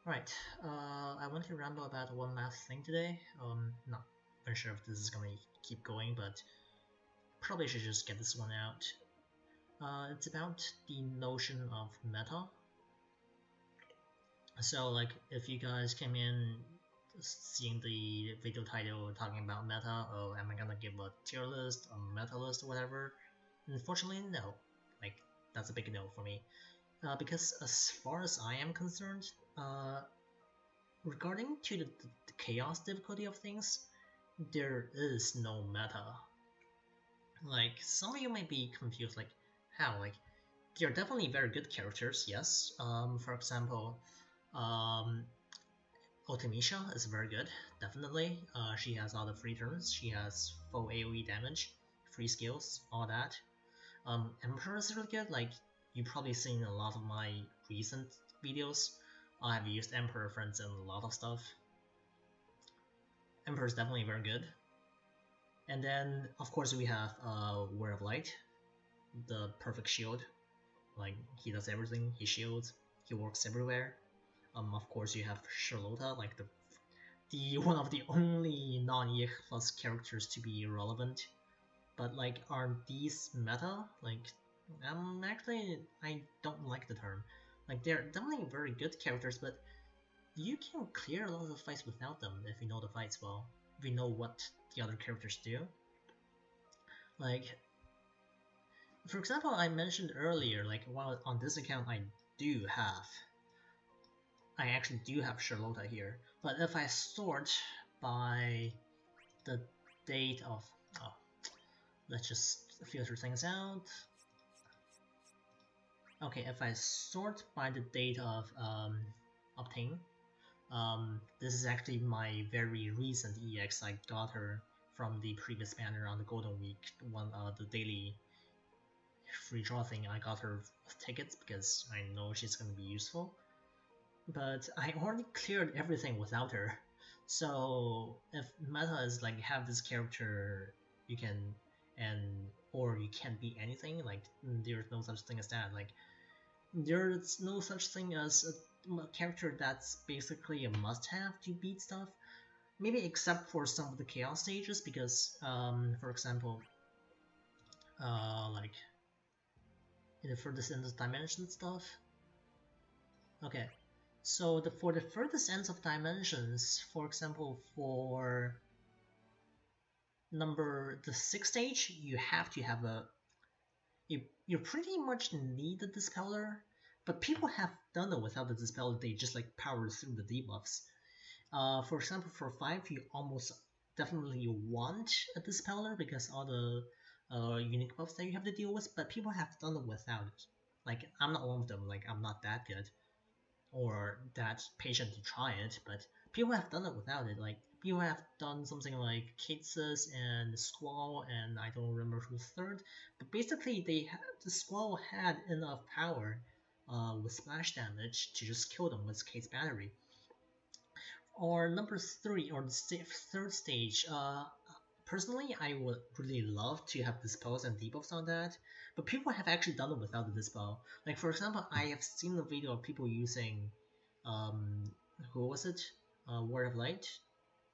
Right, I want to ramble about one last thing today. Not very sure if this is gonna keep going, but probably should just get this one out. It's about the notion of meta. So, like, if you guys came in seeing the video title talking about meta, oh, am I gonna give a tier list, a meta list, or whatever? Unfortunately, no. Like, that's a big no for me. Because as far as I am concerned, regarding to the chaos difficulty of things, there is no meta. Like, some of you might be confused, like, how? Like, they're definitely very good characters, yes. For example, Ultimisha is very good, definitely. She has all the free turns, she has full AoE damage, free skills, all that. Emperor is really good, like, you've probably seen a lot of my recent videos. I've used Emperor, for instance, a lot of stuff. Emperor is definitely very good. And then, of course, we have Word of Light, the perfect shield. Like, he does everything, he shields, he works everywhere. Of course, you have Charlotta, like the one of the only non-EX plus characters to be relevant. But like, are these meta? Like, actually, I don't like the term. Like, they're definitely very good characters, but you can clear a lot of fights without them if you know the fights well. If you know what the other characters do. Like, for example, I mentioned earlier, like, while on this account I actually do have Charlotta here, but if I sort by the date of, oh, let's just filter things out. Okay, if I sort by the date of obtain, this is actually my very recent EX. I got her from the previous banner on the Golden Week, the daily free draw thing. I got her tickets because I know she's gonna be useful. But I already cleared everything without her. So if meta is like have this character, you can or you can't beat anything. Like there's no such thing as that. Like there's no such thing as a character that's basically a must-have to beat stuff. Maybe except for some of the chaos stages, because for example, like in the furthest ends of dimension stuff. Okay, so for the furthest ends of dimensions, for example, for the 6th stage, you have to have you pretty much need the dispeller, but people have done it without the dispeller. They just like power through the debuffs. For example, for 5, you almost definitely want a dispeller because all the unique buffs that you have to deal with, but people have done it without it. Like, I'm not one of them, like, I'm not that good or that patient to try it, but people have done it without it. Like, people have done something like Katesis and Squall, and I don't remember who's third, but basically the Squall had enough power with splash damage to just kill them with Kate's battery. Or number 3, or the 3rd stage, personally, I would really love to have dispels and debuffs on that, but people have actually done it without the dispel. Like, for example, I have seen a video of people using, who was it? Word of Light,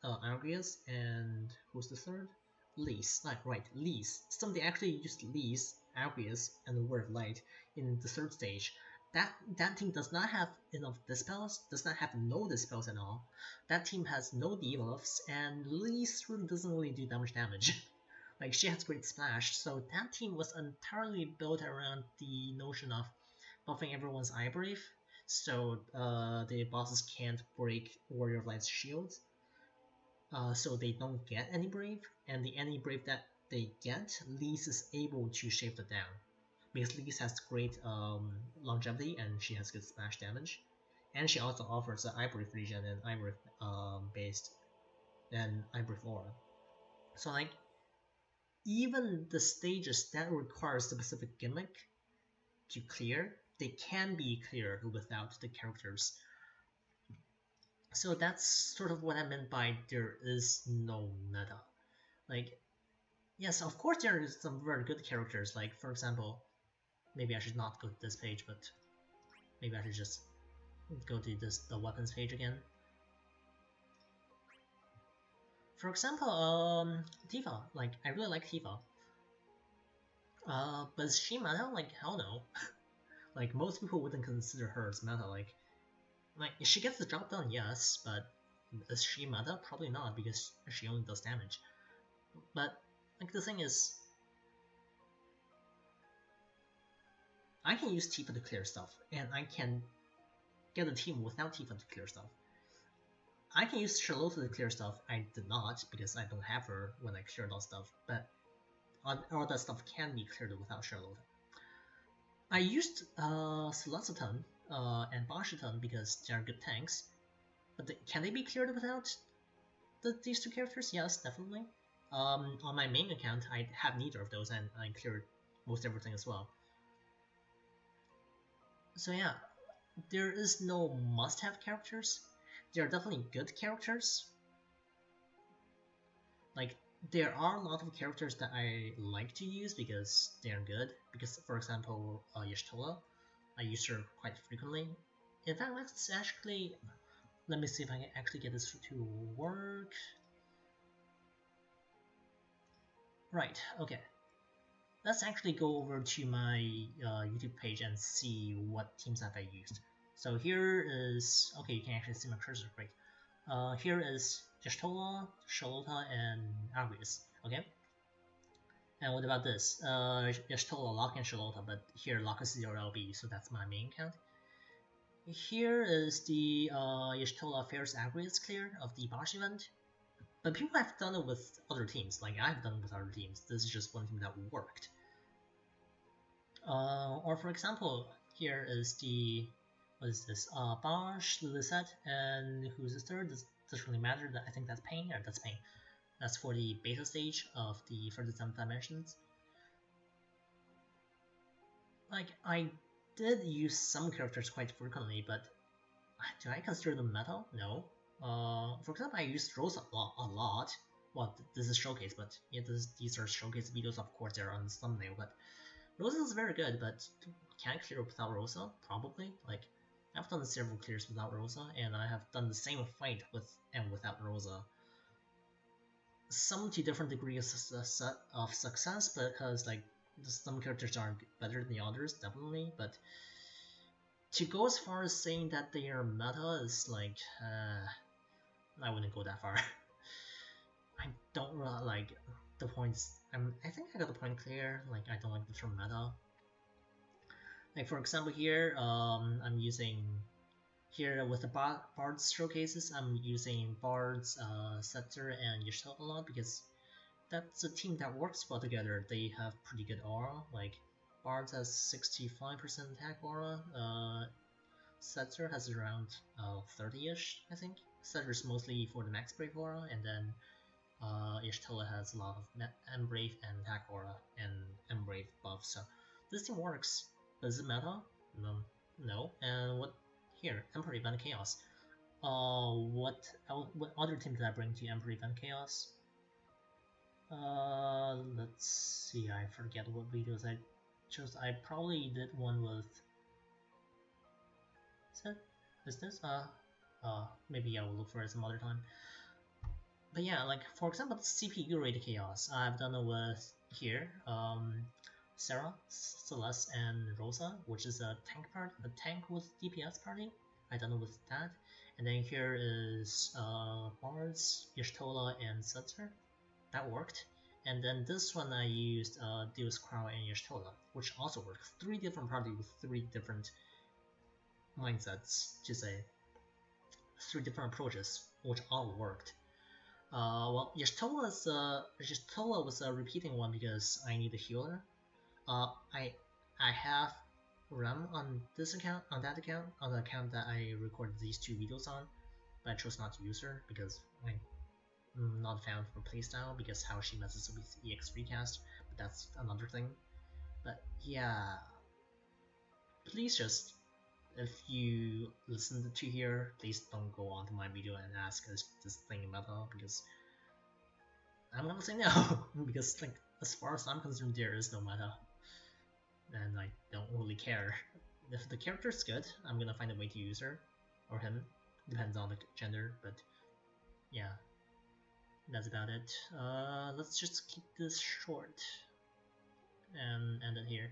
Argius, and who's the third? Lise. Right, Lise. Somebody actually used Lise, Argius, and Word of Light in the 3rd stage. That team does not have enough dispels, does not have no dispels at all. That team has no debuffs, and Lise really doesn't really do that much damage. Like, she has great splash, so that team was entirely built around the notion of buffing everyone's eye brave, so the bosses can't break Warrior of Light's shields, so they don't get any brave, and any brave that they get, Lise is able to shave it down. Because Lise has great longevity and she has good splash damage, and she also offers an eye breath regen and eye breath based and eye breath aura. So like, even the stages that require a specific gimmick to clear, they can be cleared without the characters. So that's sort of what I meant by there is no meta. Like, yes, of course there is some very good characters, like for example, maybe I should not go to this page, but maybe I should just go to the weapons page again. For example, Tifa. Like, I really like Tifa. But is she meta? Like, hell no. Like, most people wouldn't consider her as meta. Like, if she gets the job done, yes, but is she meta? Probably not, because she only does damage. But, like, the thing is, I can use Tifa to clear stuff, and I can get a team without Tifa to clear stuff. I can use Charlotte to clear stuff. I did not, because I don't have her when I cleared all stuff, but all that stuff can be cleared without Charlotte. I used Celestiton and Bashiton because they are good tanks, but can they be cleared without these two characters? Yes, definitely. On my main account, I have neither of those, and I cleared most everything as well. So yeah, there is no must-have characters. There are definitely good characters. Like, there are a lot of characters that I like to use because they are good. Because, for example, Y'shtola, I use her quite frequently. In fact, let's actually... Let me see if I can actually get this to work. Right, okay. Let's actually go over to my YouTube page and see what teams have I used. So here is... Okay, you can actually see my cursor, great. Here is Y'shtola, Charlotte, and Agrius, okay? And what about this? Y'shtola, Locke, and Charlotte, but here Locke is 0LB, so that's my main account. Here is the Y'shtola Fairs Agrius clear of the Bosch event. But people have done it with other teams, like I've done it with other teams. This is just one team that worked. Or for example, here is the, what is this? Bosch, Lisette, and who's the third? Doesn't really matter. I think that's Pain. Yeah, that's Pain. That's for the beta stage of the further dimensions. Like, I did use some characters quite frequently, but do I consider them meta? No. For example, I used Rose a lot. Well, this is showcase, but yeah, these are showcase videos. Of course, they're on the thumbnail, but Rosa is very good. But can I clear without Rosa? Probably. Like, I've done several clears without Rosa, and I have done the same fight with and without Rosa. Some to different degrees of success, because like some characters are better than the others, definitely. But to go as far as saying that they are meta is like, I wouldn't go that far. I don't really like the points. I think I got the point clear. Like, I don't like the term meta. Like, for example, here, I'm using here with the Bard's showcases. I'm using Bard's, Setzer, and Y'shtola a lot because that's a team that works well together. They have pretty good aura. Like, Bard has 65% attack aura. Setzer has around 30-ish, I think. Setzer is mostly for the max brave aura, and then Y'shtola has a lot of Embrave and attack aura and Embrave buff. So this team works. But is it meta? No. And what here? Emperor Event Chaos. What other team did I bring to Emperor Event Chaos? Let's see. I forget what videos I chose. I probably did one with. Is this? Maybe I will look for it some other time. But yeah, like for example, CPU rated chaos. I've done it with here, Sarah, Celeste, and Rosa, which is a tank with DPS party. I've done it with that. And then here is Bards, Y'shtola, and Setzer. That worked. And then this one I used Deus Crow and Y'shtola, which also worked. 3 different parties with 3 different mindsets, to say. 3 different approaches, which all worked. Well, Y'shtola was a repeating one because I need a healer. I have Ram on this account, on the account that I recorded these 2 videos on, but I chose not to use her because I'm not a fan of her playstyle because how she messes with EX recast, but that's another thing. But yeah, please just, if you listen to here, please don't go onto my video and ask is this thing meta, because I'm gonna say no, because like as far as I'm concerned, there is no meta, and I don't really care. If the character's good, I'm gonna find a way to use her. or him, depends on the gender, but yeah, that's about it. Let's just keep this short and end it here.